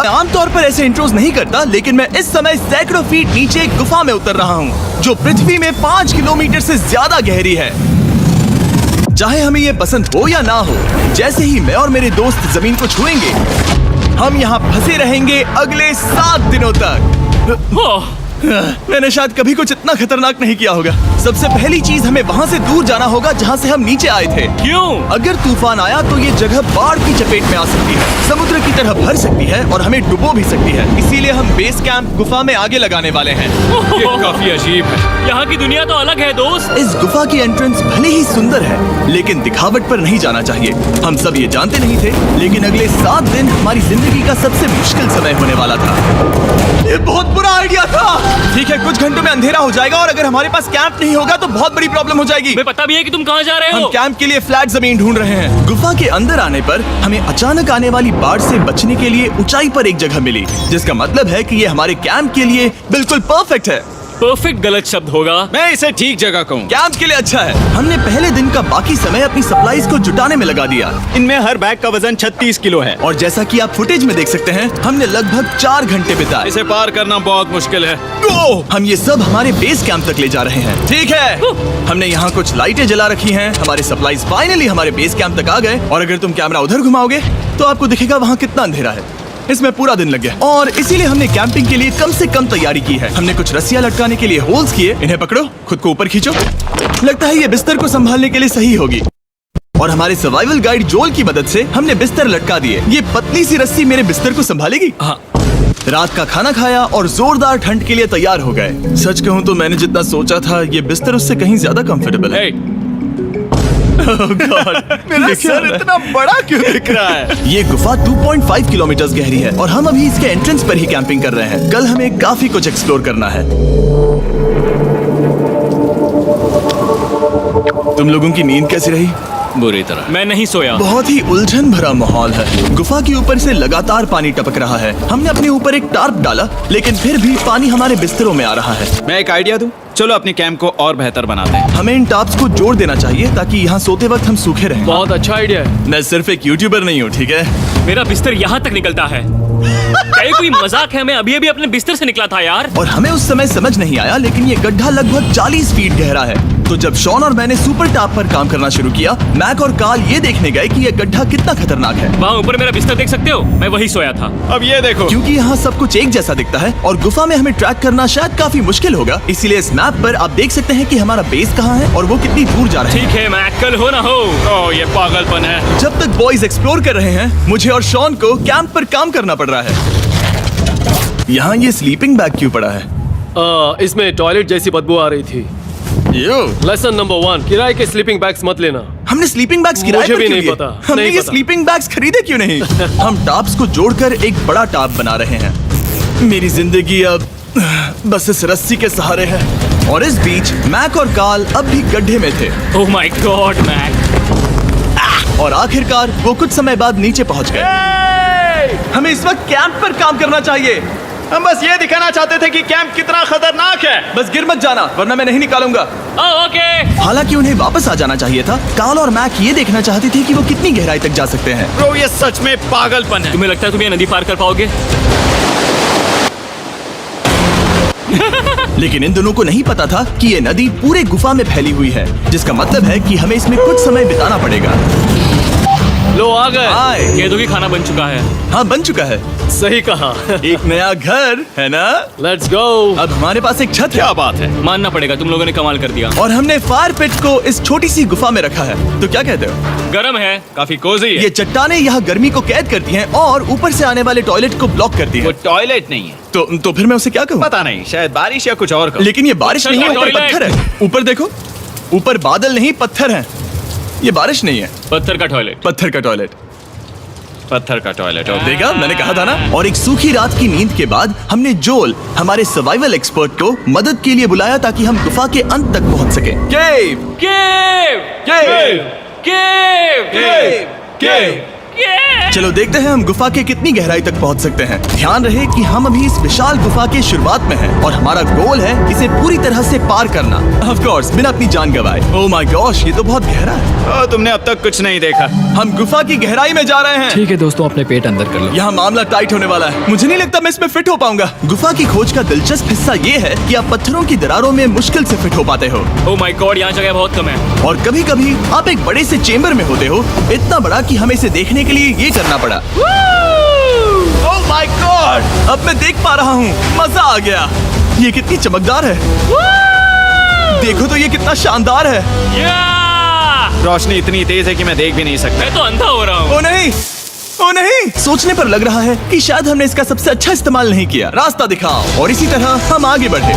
आमतौर पर ऐसे इंट्रोज नहीं करता, लेकिन मैं इस समय सैकड़ों फीट नीचे एक गुफा में उतर रहा हूँ जो पृथ्वी में 5 किलोमीटर से ज्यादा गहरी है। चाहे हमें ये पसंद हो या ना हो, जैसे ही मैं और मेरे दोस्त जमीन को छुएंगे, हम यहाँ फंसे रहेंगे अगले 7 दिनों तक। मैंने शायद कभी कुछ इतना खतरनाक नहीं किया होगा। सबसे पहली चीज, हमें वहाँ से दूर जाना होगा जहाँ से हम नीचे आए थे। क्यों? अगर तूफान आया तो ये जगह बाढ़ की चपेट में आ सकती है, समुद्र की तरह भर सकती है और हमें डुबो भी सकती है। इसीलिए हम बेस कैंप गुफा में आगे लगाने वाले हैं। ये काफी अजीब है। यहाँ की दुनिया तो अलग है दोस्त। इस गुफा की एंट्रेंस भले ही सुंदर है, लेकिन दिखावट पर नहीं जाना चाहिए। हम सब ये जानते नहीं थे, लेकिन अगले 7 दिन हमारी जिंदगी का सबसे मुश्किल समय होने वाला था। ये बहुत बुरा आइडिया था। ठीक है, कुछ घंटों में अंधेरा हो जाएगा और अगर हमारे पास कैंप नहीं होगा तो बहुत बड़ी प्रॉब्लम हो जाएगी। हमें पता भी है कि तुम कहाँ जा रहे हो। हम कैंप के लिए फ्लैट जमीन ढूंढ रहे हैं। गुफा के अंदर आने पर हमें अचानक आने वाली बाढ़ से बचने के लिए ऊंचाई पर एक जगह मिली, जिसका मतलब है कि ये हमारे कैंप के लिए बिल्कुल परफेक्ट है। परफेक्ट गलत शब्द होगा। मैं इसे ठीक जगह कहूँ। कैंप के लिए अच्छा है। हमने पहले दिन का बाकी समय अपनी सप्लाईज को जुटाने में लगा दिया। इनमें हर बैग का वजन 36 किलो है। और जैसा कि आप फुटेज में देख सकते हैं, हमने लगभग 4 घंटे बिताए। इसे पार करना बहुत मुश्किल है। हम ये सब हमारे बेस कैंप तक ले जा रहे हैं। ठीक है, हमने यहाँ कुछ लाइटें जला रखी हैं। हमारे सप्लाईज फाइनली हमारे बेस कैंप तक आ गए। और अगर तुम कैमरा उधर घुमाओगे तो आपको दिखेगा वहाँ कितना अंधेरा है। इसमें पूरा दिन लग गया और इसीलिए हमने कैंपिंग के लिए कम से कम तैयारी की है। हमने कुछ रस्सियां लटकाने के लिए होल्स किए। इन्हें पकड़ो, खुद को ऊपर खींचो। लगता है ये बिस्तर को संभालने के लिए सही होगी। और हमारे सर्वाइवल गाइड जोल की मदद से हमने बिस्तर लटका दिए। ये पतली सी रस्सी मेरे बिस्तर को संभालेगी। हाँ। रात का खाना खाया और जोरदार ठंड के लिए तैयार हो गए। सच कहूँ तो मैंने जितना सोचा था, ये बिस्तर उससे कहीं ज्यादा कंफर्टेबल है। Oh God, मेरा सर इतना बड़ा क्यों दिख रहा है? ये गुफा 2.5 किलोमीटर गहरी है और हम अभी इसके एंट्रेंस पर ही कैंपिंग कर रहे हैं। कल हमें काफी कुछ एक्सप्लोर करना है। तुम लोगों की नींद कैसी रही? बुरी तरह। मैं नहीं सोया। बहुत ही उलझन भरा माहौल है। गुफा के ऊपर से लगातार पानी टपक रहा है। हमने अपने ऊपर एक टार्प डाला, लेकिन फिर भी पानी हमारे बिस्तरों में आ रहा है। मैं एक आइडिया दूं? चलो अपने कैंप को और बेहतर बनाते हैं। हमें इन टाप्स को जोड़ देना चाहिए ताकि यहाँ सोते वक्त हम सूखे रहें। बहुत अच्छा आइडिया है। मैं सिर्फ एक यूट्यूबर नहीं हूँ, ठीक है? मेरा बिस्तर यहाँ तक निकलता है। क्या ये कोई मजाक है? मैं अभी अभी अपने बिस्तर से निकला था यार। और हमें उस समय समझ नहीं आया, लेकिन ये गड्ढा लगभग 40 फीट गहरा है। तो जब शॉन और मैंने सुपर टाप पर काम करना शुरू किया, मैक और कार्ल ये देखने गए कि ये गड्ढा कितना खतरनाक है। वहाँ ऊपर मेरा बिस्तर देख सकते हो? मैं वही सोया था। अब ये देखो। क्योंकि यहाँ सब कुछ एक जैसा दिखता है और गुफा में हमें ट्रैक करना शायद काफी मुश्किल होगा, इसीलिए इस मैप पर आप देख सकते हैं कि हमारा बेस कहाँ है और वो कितनी दूर जा रहा है। ठीक है, मैक, कल हो ना हो। ओह, ये पागलपन है। जब तक बॉयज एक्सप्लोर कर रहे हैं, मुझे और शॉन को कैंप पर काम करना पड़ रहा है। यहाँ ये स्लीपिंग बैग क्यों पड़ा है? इसमें टॉयलेट जैसी बदबू आ रही थी। लेसन नंबर 1, किराए के स्लीपिंग बैग्स मत लेना। हमने स्लीपिंग बैग्स किराए मुझे पर भी क्यों नहीं लिए? पता, हमने नहीं ये पता। स्लीपिंग बैग्स खरीदे क्यों नहीं? हम टाप्स को जोड़कर एक बड़ा टाप बना रहे हैं। मेरी जिंदगी अब बस इस रस्सी के सहारे है। और इस बीच मैक और कार्ल अब भी गड्ढे में थे। Oh my God Mac. और आखिरकार वो कुछ समय बाद नीचे पहुंच गए। हमें इस वक्त कैंप पर काम करना चाहिए। हम बस ये दिखाना चाहते थे कि कैंप कितना खतरनाक है। बस गिर मत जाना, वरना मैं नहीं निकालूंगा। ओके। हालांकि उन्हें वापस आ जाना चाहिए था। कार्ल और मैक ये देखना चाहते थे कि वो कितनी गहराई तक जा सकते हैं। ब्रो, ये सच में पागलपन है। तुम्हें लगता है तुम ये नदी पार कर पाओगे? लेकिन इन दोनों को नहीं पता था कि ये नदी पूरे गुफा में फैली हुई है, जिसका मतलब है कि हमें इसमें कुछ समय बिताना पड़ेगा। लो आ गए। आए। कह दो कि खाना बन चुका है। हाँ, बन चुका है। सही कहा। एक नया घर है ना? Let's go. अब हमारे पास एक छत है। क्या बात है। मानना पड़ेगा, तुम लोगों ने कमाल कर दिया। और हमने फायर पिट को इस छोटी सी गुफा में रखा है। तो क्या कहते हो? गरम है। काफी कोजी है। ये चट्टानें यहाँ गर्मी को कैद करती हैं और ऊपर से आने वाले टॉयलेट को ब्लॉक करती वो हैं। टॉयलेट नहीं है। तो फिर मैं उसे क्या कहूँ? पता नहीं, शायद बारिश या कुछ और कहूं। लेकिन ये बारिश नहीं है, ऊपर टॉयलेट। पत्थर है। ऊपर देखो, ऊपर बादल नहीं पत्थर है। ये बारिश नहीं है, पत्थर का टॉयलेट। पत्थर का टॉयलेट। पत्थर का टॉयलेट। और देखा, मैंने कहा था ना। और एक सूखी रात की नींद के बाद हमने जोल, हमारे सर्वाइवल एक्सपर्ट को मदद के लिए बुलाया ताकि हम गुफा के अंत तक पहुंच सके। केव, केव, केव, केव, केव, केव, ये चलो देखते हैं हम गुफा के कितनी गहराई तक पहुंच सकते हैं। ध्यान रहे कि हम अभी इस विशाल गुफा के शुरुआत में हैं और हमारा गोल है इसे पूरी तरह से पार करना। ऑफ कोर्स बिना अपनी जान गंवाए। ओह माय गॉश, ये तो बहुत गहरा है। तुमने अब तक कुछ नहीं देखा। हम गुफा की गहराई में जा रहे हैं। ठीक है दोस्तों, अपने पेट अंदर कर लो। यहाँ मामला टाइट होने वाला है। मुझे नहीं लगता मैं इसमें फिट हो पाऊंगा। गुफा की खोज का दिलचस्प हिस्सा ये है कि आप पत्थरों की दरारों में मुश्किल से फिट हो पाते हो ओह माय गॉड, यहाँ जगह बहुत कम है। और कभी कभी आप एक बड़े से चेम्बर में होते हो, इतना बड़ा कि हमें इसे देखने के लिए ये करना पड़ा। ओह माय गॉड, अब मैं देख पा रहा हूँ। मजा आ गया। ये कितनी चमकदार है। देखो तो ये कितना शानदार है। या! रोशनी इतनी तेज है कि मैं देख भी नहीं सकता। मैं तो अंधा हो रहा हूँ। ओ नहीं, ओ नहीं, सोचने पर लग रहा है कि शायद हमने इसका सबसे अच्छा इस्तेमाल नहीं किया। रास्ता दिखाओ। और इसी तरह हम आगे बढ़े।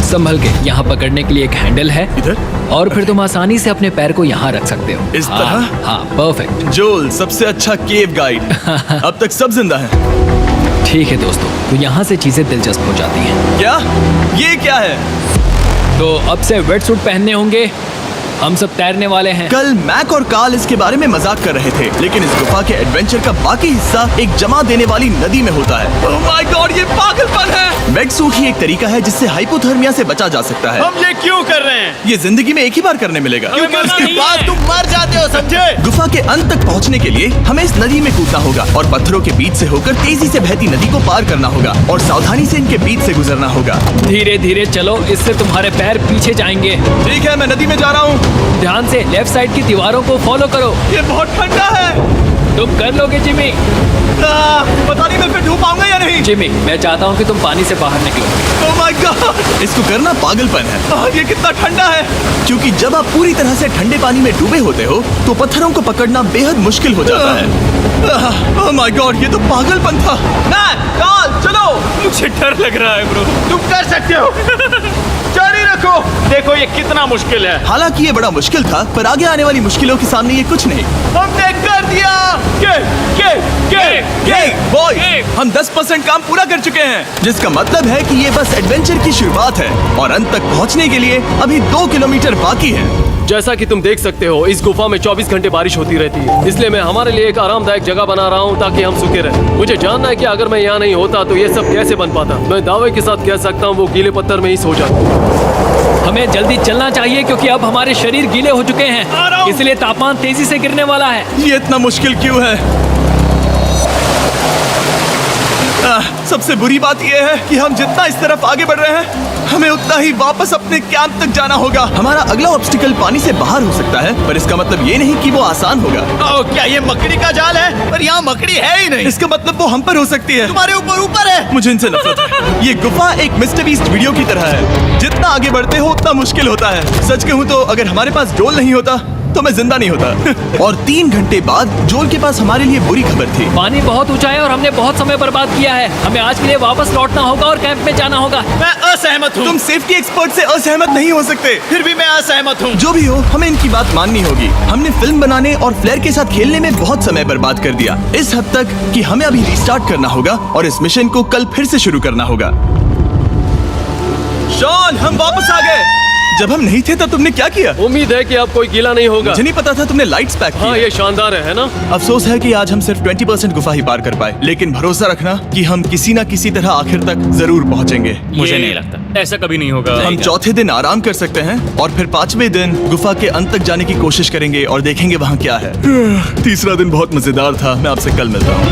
संभल के, यहाँ पकड़ने के लिए एक हैंडल है इधर? और फिर तुम आसानी से अपने पैर को यहाँ रख सकते हो। इस हाँ, तरह? हाँ, परफेक्ट। जोल, सबसे अच्छा केव गाइड। अब तक सब जिंदा हैं। ठीक है दोस्तों, तो यहाँ से चीजें दिलचस्प हो जाती हैं। क्या? ये क्या है? तो अब से वेट सूट पहनने होंगे। हम सब तैरने वाले हैं। कल मैक और कार्ल इसके बारे में मजाक कर रहे थे, लेकिन इस गुफा के एडवेंचर का बाकी हिस्सा एक जमा देने वाली नदी में होता है। ओह माय गॉड, ये पागलपन है। वेट सूट ही एक तरीका है जिससे हाइपोथर्मिया से बचा जा सकता है। हम ये क्यों कर रहे हैं? ये जिंदगी में एक ही बार करने मिलेगा। क्योंकि उसके नहीं बाद है। तुम मर जाते हो, समझे? गुफा के अंत तक पहुंचने के लिए हमें इस नदी में कूदना होगा और पत्थरों के बीच से होकर तेजी से बहती नदी को पार करना होगा और सावधानी से इनके बीच से गुजरना होगा। धीरे धीरे चलो, इससे तुम्हारे पैर पीछे जाएंगे। ठीक है, मैं नदी में जा रहा हूँ। ध्यान से लेफ्ट साइड की दीवारों को फॉलो करो। ये बहुत ठंडा है। तुम कर लोगे जिमी। पता नहीं मैं फिट हो पाऊंगा या नहीं। जिमी, मैं चाहता हूँ कि तुम पानी से बाहर निकलो। ओह माय गॉड, इसको करना पागलपन है। ये कितना ठंडा है। क्योंकि जब आप पूरी तरह से ठंडे पानी में डूबे होते हो तो पत्थरों को पकड़ना बेहद मुश्किल हो जाता है। ओह माय गॉड, ये तो पागलपन था। कार्ल, चलो। मुझे डर लग रहा है ब्रो। तुम कर सकते हो। जारी रखो। देखो ये कितना मुश्किल है। हालांकि ये बड़ा मुश्किल था, पर आगे आने वाली मुश्किलों के सामने ये कुछ नहीं। हमने कर दिया। बॉय, हम 10% काम पूरा कर चुके हैं, जिसका मतलब है कि ये बस एडवेंचर की शुरुआत है और अंत तक पहुंचने के लिए अभी 2 किलोमीटर बाकी है। जैसा कि तुम देख सकते हो, इस गुफा में 24 घंटे बारिश होती रहती है। इसलिए मैं हमारे लिए एक आरामदायक जगह बना रहा हूँ ताकि हम सूखे रहें। मुझे जानना है कि अगर मैं यहाँ नहीं होता तो ये सब कैसे बन पाता। मैं दावे के साथ कह सकता हूँ वो गीले पत्थर में ही सो जाता। हमें जल्दी चलना चाहिए क्योंकि अब हमारे शरीर गीले हो चुके आ रहा हैं, हूँ। इसलिए तापमान तेजी से गिरने वाला है। ये इतना मुश्किल क्यों है? सबसे बुरी बात यह है कि हम जितना इस तरफ आगे बढ़ रहे हैं, हमें उतना ही वापस अपने कैंप तक जाना होगा। हमारा अगला ऑब्स्टिकल पानी से बाहर हो सकता है, पर इसका मतलब ये नहीं कि वो आसान होगा। क्या ये मकड़ी का जाल है? पर यहाँ मकड़ी है ही नहीं। इसका मतलब वो हम पर हो सकती है। तुम्हारे ऊपर है। मुझे इनसे नफरत है। ये गुफा एक मिस्टर बीस्ट वीडियो की तरह है। जितना आगे बढ़ते हो उतना मुश्किल होता है। सच कहूँ तो अगर हमारे पास जोल नहीं होता तो मैं जिंदा नहीं होता। और 3 घंटे बाद जोल के पास हमारे लिए बुरी खबर थी। पानी बहुत ऊंचा है और हमने बहुत समय बर्बाद किया है। हमें आज के लिए वापस लौटना होगा और कैंप में जाना होगा। मैं असहमत हूँ। तुम सेफ्टी एक्सपर्ट से असहमत नहीं हो सकते। फिर भी मैं असहमत हूँ। जो भी हो, हमें इनकी बात माननी होगी। हमने फिल्म बनाने और फ्लेयर के साथ खेलने में बहुत समय बर्बाद कर दिया, इस हद तक कि हमें अभी रिस्टार्ट करना होगा और इस मिशन को कल फिर से शुरू करना होगा। शॉन, हम वापस आ गए। जब हम नहीं थे तब तुमने क्या किया? उम्मीद है कि अब कोई गीला नहीं होगा। मुझे नहीं पता था तुमने लाइट्स पैक हाँ, की। ये शानदार है ना? अफसोस है कि आज हम सिर्फ 20% गुफा ही पार कर पाए, लेकिन भरोसा रखना कि हम किसी न किसी तरह आखिर तक जरूर पहुंचेंगे। मुझे नहीं लगता ऐसा कभी नहीं होगा। हम चौथे दिन आराम कर सकते हैं और फिर 5वें दिन गुफा के अंत तक जाने की कोशिश करेंगे और देखेंगे वहाँ क्या है। तीसरा दिन बहुत मजेदार था। मैं आपसे कल मिलता हूँ।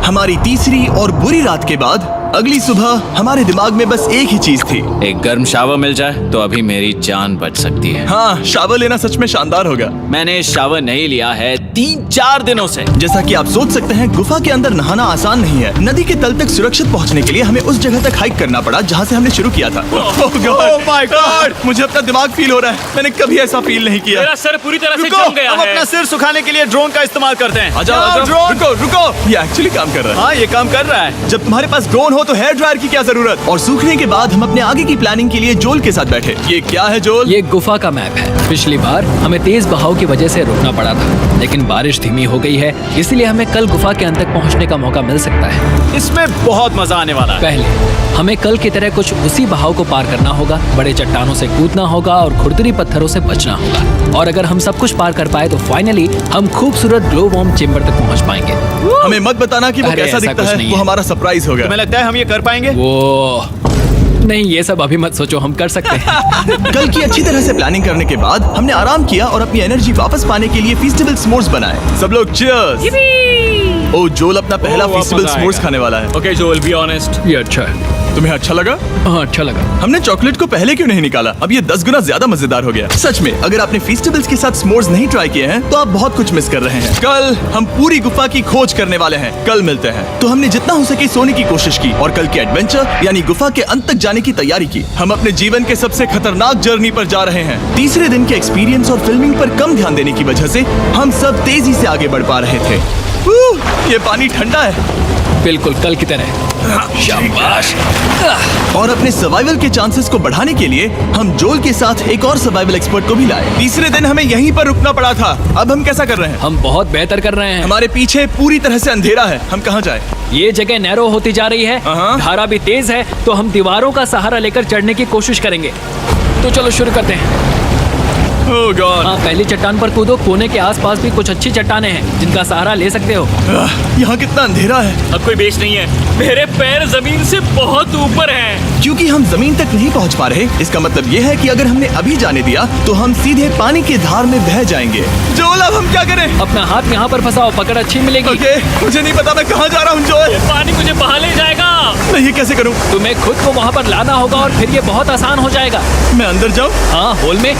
हमारी तीसरी और बुरी रात के बाद अगली सुबह हमारे दिमाग में बस एक ही चीज थी। एक गर्म शावर मिल जाए तो अभी मेरी जान बच सकती है। हाँ, शावर लेना सच में शानदार होगा। मैंने शावर नहीं लिया है 3-4 दिनों से। जैसा कि आप सोच सकते हैं, गुफा के अंदर नहाना आसान नहीं है। नदी के तल तक सुरक्षित पहुंचने के लिए हमें उस जगह तक हाइक करना पड़ा जहां से हमने शुरू किया था। Oh my God! मुझे अपना दिमाग फील हो रहा है। मैंने कभी ऐसा फील नहीं किया। मेरा सर पूरी तरह से रुको, जम गया हम है। अपना सिर सुखाने के लिए ड्रोन का इस्तेमाल करते हैं। आजाओ, ड्रोन। रुको रुको, ये एक्चुअली काम कर रहा है। हाँ, ये काम कर रहा है। जब तुम्हारे पास ड्रोन हो तो हेयर ड्रायर की क्या जरूरत। और सूखने के बाद हम अपने आगे की प्लानिंग के लिए जोल के साथ बैठे। ये क्या है जोल? ये गुफा का मैप है। पिछली बार हमें तेज बहाव की वजह से रुकना पड़ा था, लेकिन बारिश धीमी हो गई है, इसलिए हमें कल गुफा के अंत तक पहुंचने का मौका मिल सकता है। इसमें बहुत मजा आने वाला है। पहले हमें कल की तरह कुछ उसी बहाव को पार करना होगा, बड़े चट्टानों से कूदना होगा और खुरदरी पत्थरों से बचना होगा। और अगर हम सब कुछ पार कर पाए तो फाइनली हम खूबसूरत ग्लो वार्म चेम्बर तक पहुंच पाएंगे। हमें मत बताना कि वो अरे, कैसा ऐसा दिखता कुछ है, नहीं वो है। हमारा सरप्राइज होगा। तुम्हें लगता है हम ये कर पाएंगे? वो नहीं, ये सब अभी मत सोचो, हम कर सकते हैं। कल की अच्छी तरह से प्लानिंग करने के बाद हमने आराम किया और अपनी एनर्जी वापस पाने के लिए फीस्टेबल स्मोर्स बनाए। सब लोग चीयर्स। ओ जोल अपना पहला अब फीस्टेबल मजा स्मोर्स आएगा। खाने वाला है। ओके जोल, बी ऑनेस्ट। ये अच्छा है। तुम्हें अच्छा लगा? हाँ, अच्छा लगा। हमने चॉकलेट को पहले क्यों नहीं निकाला? अब ये 10 गुना ज्यादा मजेदार हो गया। सच में अगर आपने फीस्टेबल्स के साथ स्मोर्स नहीं ट्राई किए हैं तो आप बहुत कुछ मिस कर रहे हैं। कल हम पूरी गुफा की खोज करने वाले हैं। कल मिलते हैं। तो हमने जितना हो सके सोने की कोशिश की और कल के एडवेंचर यानी गुफा के अंत तक जाने की तैयारी की। हम अपने जीवन के सबसे खतरनाक जर्नी पर जा रहे हैं। तीसरे दिन के एक्सपीरियंस और फिल्मिंग पर कम ध्यान देने की वजह से हम सब तेजी से आगे बढ़ पा रहे थे। ये पानी ठंडा है। बिल्कुल कल की तरह। शाबाश। और अपने सर्वाइवल के चांसेस को बढ़ाने के लिए हम जोल के साथ एक और सर्वाइवल एक्सपर्ट को भी लाए। तीसरे दिन हमें यहीं पर रुकना पड़ा था। अब हम कैसा कर रहे हैं? हम बहुत बेहतर कर रहे हैं। हमारे पीछे पूरी तरह से अंधेरा है। हम कहाँ जाए? ये जगह नैरो होती जा रही है, हाँ। धारा भी तेज है, तो हम दीवारों का सहारा लेकर चढ़ने की कोशिश करेंगे। तो चलो शुरू करते हैं। ओह गॉड। हाँ, पहली चट्टान पर कूदो। कोने के आसपास भी कुछ अच्छी चट्टानें हैं जिनका सहारा ले सकते हो। यहाँ कितना अंधेरा है। अब कोई बेस नहीं है, मेरे पैर जमीन से बहुत ऊपर हैं। क्योंकि हम जमीन तक नहीं पहुँच पा रहे, इसका मतलब ये है कि अगर हमने अभी जाने दिया तो हम सीधे पानी की धार में बह जाएंगे। जोल अब हम क्या करें? अपना हाथ यहाँ पर फंसाओ, पकड़ अच्छी मिलेगी। ओके, मुझे नहीं पता मैं कहाँ जा रहा हूँ जोल। पानी मुझे बहा ले जाएगा। मैं ये कैसे करूँ? तुम्हें खुद को वहाँ पर लाना होगा और फिर ये बहुत आसान हो जाएगा। मैं अंदर जाऊँ? हाँ, होल में।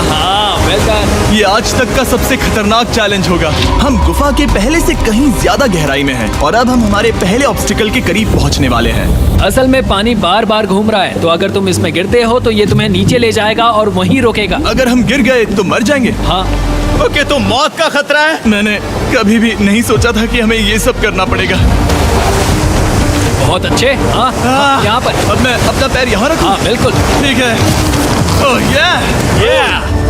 हाँ, वेल डन। ये आज तक का सबसे खतरनाक चैलेंज होगा। हम गुफा के पहले से कहीं ज्यादा गहराई में हैं और अब हम हमारे पहले ऑब्स्टिकल के करीब पहुंचने वाले हैं। असल में पानी बार बार घूम रहा है, तो अगर तुम इसमें गिरते हो तो ये तुम्हें नीचे ले जाएगा और वहीं रोकेगा। अगर हम गिर गए तो मर जाएंगे। हाँ, ओके, तो मौत का खतरा है। मैंने कभी भी नहीं सोचा था कि हमें ये सब करना पड़ेगा। बहुत अच्छे। हाँ, यहाँ पर। अब मैं अपना पैर यहाँ रखूं? हाँ, बिल्कुल। ठीक है। ओह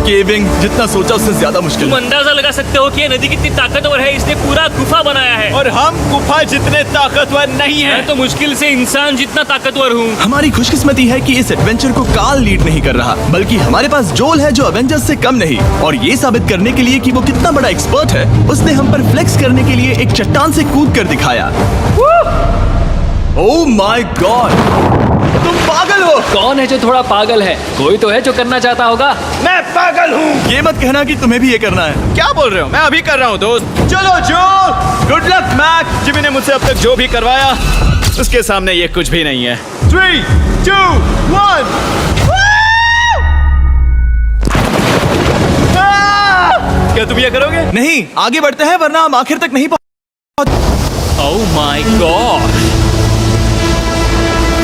केविंग जितना सोचा उससे ज्यादा मुश्किल तुम है। अंदाजा लगा सकते हो कि ये नदी कितनी ताकतवर है। इसने पूरा गुफा बनाया है और हम गुफा जितने ताकतवर नहीं है। मैं तो मुश्किल से इंसान जितना ताकतवर हूँ। हमारी खुशकिस्मती है कि इस एडवेंचर को काल लीड नहीं कर रहा, बल्कि हमारे पास जोल है जो अवेंजर्स से कम नहीं। और ये साबित करने के लिए कि वो कितना बड़ा एक्सपर्ट है, उसने हम पर फ्लेक्स करने के लिए एक चट्टान से कूद कर दिखाया। ओह माय गॉड, तुम पागल हो। कौन है जो थोड़ा पागल है? कोई तो है जो करना चाहता होगा। मैं पागल हूँ। ये मत कहना कि तुम्हें भी ये करना है। क्या बोल रहे हो? मैं अभी कर रहा हूँ दोस्त। चलो जो, गुड लक मैक। जिमी ने मुझसे अब तक जो भी करवाया उसके सामने ये कुछ भी नहीं है। 3, 2, 1। क्या तुम ये करोगे? नहीं, आगे बढ़ते हैं वरना हम आखिर तक नहीं पहुंच। ओह माय गॉड,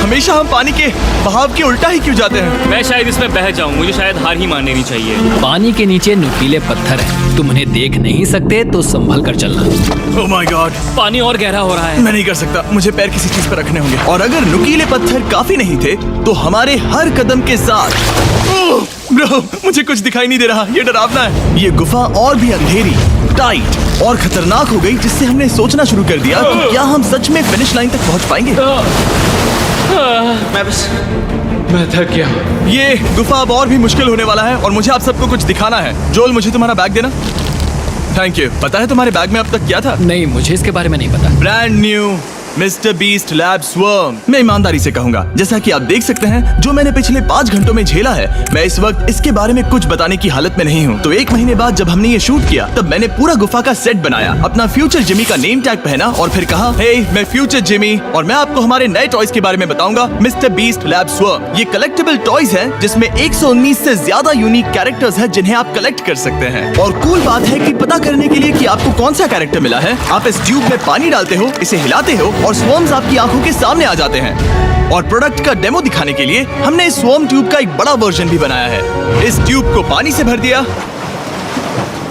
हमेशा हम पानी के बहाव के उल्टा ही क्यों जाते हैं? मैं शायद इसमें बह जाऊं। मुझे शायद हार ही मान लेनी चाहिए। पानी के नीचे नुकीले पत्थर हैं। तुम उन्हें देख नहीं सकते तो संभल कर चलना। ओह माय गॉड, पानी और गहरा हो रहा है। मैं नहीं कर सकता। मुझे पैर किसी चीज पर रखने होंगे। और अगर नुकीले पत्थर काफी नहीं थे तो हमारे हर कदम के साथ ब्रो, मुझे कुछ दिखाई नहीं दे रहा। ये डरावना है। ये गुफा और भी अंधेरी, टाइट और खतरनाक हो गई, जिससे हमने सोचना शुरू कर दिया कि क्या हम सच में फिनिश लाइन तक पहुंच पाएंगे। मैं थक गया। ये गुफा अब और भी मुश्किल होने वाला है और मुझे आप सबको कुछ दिखाना है। जोल, मुझे तुम्हारा बैग देना। Thank you. पता है तुम्हारे बैग में अब तक क्या था? नहीं, मुझे इसके बारे में नहीं पता। Brand new mister beast lab swarm. मैं ईमानदारी से कहूंगा, जैसा कि आप देख सकते हैं, जो मैंने पिछले 5 घंटों में झेला है, मैं इस वक्त इसके बारे में कुछ बताने की हालत में नहीं हूँ। तो 1 महीने बाद जब हमने ये शूट किया, तब मैंने पूरा गुफा का सेट बनाया, अपना फ्यूचर जिमी का नेम टैग पहना और फिर कहा, हे मैं फ्यूचर जिमी और मैं आपको हमारे नए टॉयज के बारे में बताऊंगा, मिस्टर बीस्ट लैब स्वर्म। ये कलेक्टेबल टॉयज हैं जिसमें 119 से ज्यादा यूनिक कैरेक्टर्स हैं जिन्हें आप कलेक्ट कर सकते हैं। और कूल बात है कि पता करने के लिए कि आपको कौन सा कैरेक्टर मिला है, आप इस ट्यूब में पानी डालते हो, इसे हिलाते हो और स्वर्म्स आपकी आंखों के सामने आ जाते हैं। और प्रोडक्ट का डेमो दिखाने के लिए हमने इस स्वॉर्म ट्यूब का एक बड़ा वर्जन भी बनाया है। इस ट्यूब को पानी से भर दिया,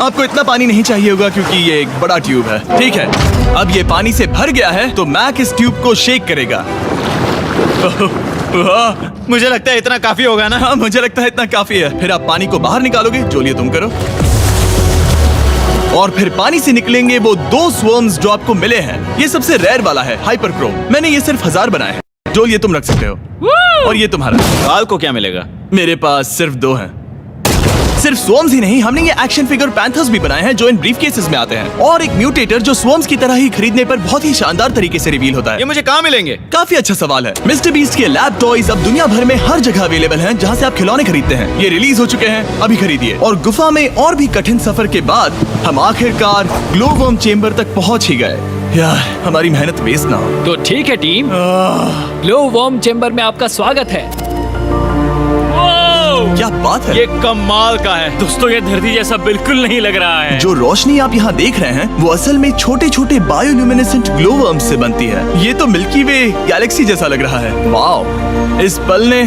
आपको इतना पानी नहीं चाहिए होगा क्योंकि ये एक बड़ा ट्यूब है। ठीक है, अब ये पानी से भर गया है तो मैक इस ट्यूब को शेक करेगा। वाह, मुझे लगता है इतना काफी होगा ना। हाँ, मुझे लगता है इतना काफी है। फिर आप पानी को बाहर निकालोगे, जो लिए तुम करो। और फिर पानी से निकलेंगे वो 2 स्वर्म्स जो आपको मिले हैं। ये सबसे रेयर वाला है, हाइपरक्रोम। मैंने ये सिर्फ 1000 बनाए हैं। जो ये तुम रख सकते हो और ये तुम्हारा। काल को क्या मिलेगा? मेरे पास सिर्फ 2 हैं। सिर्फ स्वर्म्स ही नहीं, हमने ये एक्शन फिगर पैंथर्स भी बनाए हैं जो इन ब्रीफ केसेस में आते हैं, और एक म्यूटेटर जो स्वर्म्स की तरह ही खरीदने पर बहुत ही शानदार तरीके से रिवील होता ये है। मुझे कहाँ मिलेंगे? काफी अच्छा सवाल है। मिस्टर बीस्ट के लैब टॉयज अब दुनिया भर में हर जगह अवेलेबल हैं जहां से आप खिलौने खरीदते हैं। ये रिलीज हो चुके हैं, अभी खरीदिए। और गुफा में और भी कठिन सफर के बाद हम आखिरकार ग्लोवर्म चेम्बर तक पहुंच ही गए। यार, हमारी मेहनत वेस्ट ना हो। तो ठीक है टीम, ग्लो वॉर्म चेम्बर में आपका स्वागत है। क्या बात है! ये कमाल का है। दोस्तों, ये धरती जैसा बिल्कुल नहीं लग रहा है। जो रोशनी आप यहाँ देख रहे हैं वो असल में छोटे छोटे बायोल्यूमिनेसेंट ग्लोवर्म्स से बनती है। ये तो मिल्की वे गैलेक्सी जैसा लग रहा है। वाओ, इस पल ने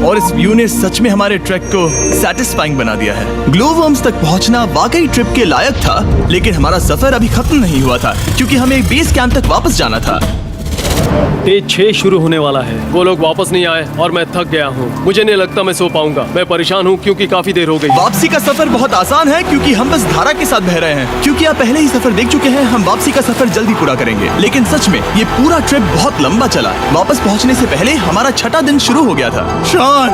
और इस व्यू ने सच में हमारे ट्रैक को सैटिस्फाइंग बना दिया है। ग्लोवर्म्स तक पहुँचना वाकई ट्रिप के लायक था, लेकिन हमारा सफर अभी खत्म नहीं हुआ था क्योंकि हमें बेस कैंप तक वापस जाना था। डे 6 शुरू होने वाला है। वो लोग वापस नहीं आए और मैं थक गया हूँ। मुझे नहीं लगता मैं सो पाऊंगा। मैं परेशान हूँ क्योंकि काफी देर हो गई। वापसी का सफर बहुत आसान है क्योंकि हम बस धारा के साथ बह रहे हैं। क्योंकि आप पहले ही सफर देख चुके हैं, हम वापसी का सफर जल्दी पूरा करेंगे। लेकिन सच में ये पूरा ट्रिप बहुत लंबा चला। वापस पहुंचने से पहले हमारा 6वां दिन शुरू हो गया था। शान,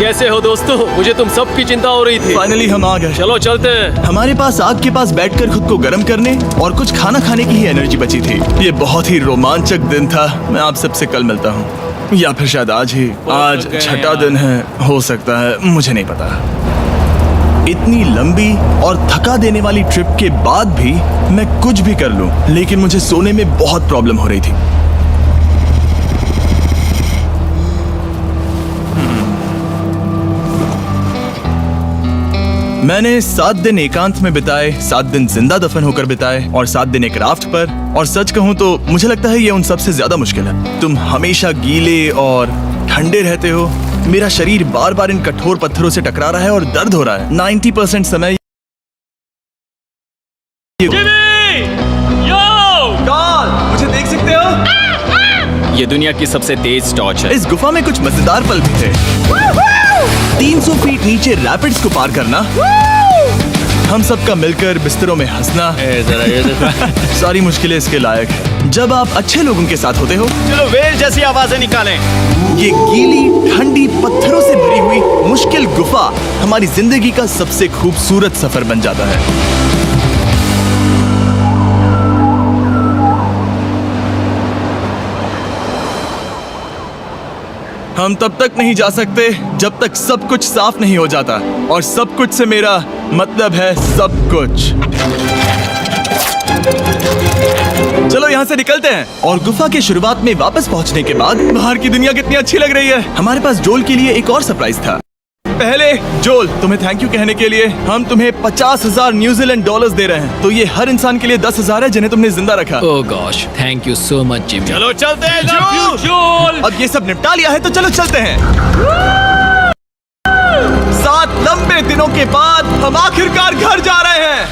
कैसे हो दोस्तों? मुझे तुम सबकी चिंता हो रही थी। फाइनली हम आ गए। चलो चलते हैं। हमारे पास आग के पास बैठकर खुद को गर्म करने और कुछ खाना खाने की ही एनर्जी बची थी। ये बहुत ही रोमांचक दिन था। मैं आप सबसे कल मिलता हूँ, या फिर शायद आज ही। आज 6वां दिन है, हो सकता है, मुझे नहीं पता। इतनी लंबी और थका देने वाली ट्रिप के बाद भी मैं कुछ भी कर लूं, लेकिन मुझे सोने में बहुत प्रॉब्लम हो रही थी। मैंने 7 दिन एकांत में बिताए, 7 दिन जिंदा दफन होकर बिताए और 7 दिन एक राफ्ट पर। और सच कहूं तो मुझे लगता है ये उन सबसे ज्यादा मुश्किल है। तुम हमेशा गीले और ठंडे रहते हो। मेरा शरीर बार बार इन कठोर पत्थरों से टकरा रहा है और दर्द हो रहा है। 90% समय मुझे देख सकते हो? ये दुनिया की सबसे तेज टॉर्च है। इस गुफा में कुछ मजेदार पल भी थे। 300 फीट नीचे रैपिड्स को पार करना, हम सबका मिलकर बिस्तरों में हंसना, सारी मुश्किलें इसके लायक है जब आप अच्छे लोगों के साथ होते हो। चलो वेल जैसी आवाजें निकालें। ये गीली ठंडी पत्थरों से भरी हुई मुश्किल गुफा हमारी जिंदगी का सबसे खूबसूरत सफर बन जाता है। हम तब तक नहीं जा सकते जब तक सब कुछ साफ नहीं हो जाता, और सब कुछ से मेरा मतलब है सब कुछ। चलो यहाँ से निकलते हैं। और गुफा के शुरुआत में वापस पहुँचने के बाद बाहर की दुनिया कितनी अच्छी लग रही है। हमारे पास जोल के लिए एक और सरप्राइज था। पहले जोल, तुम्हें थैंक यू कहने के लिए हम तुम्हें 50,000 न्यूजीलैंड डॉलर्स दे रहे हैं। तो ये हर इंसान के लिए 10,000 है जिन्हें तुमने जिंदा रखा। Oh gosh, thank you so much Jimmy. चलो चलते हैं जोल। अब ये सब निपटा लिया है तो चलो चलते हैं। 7 लंबे दिनों के बाद हम आखिरकार घर जा रहे हैं।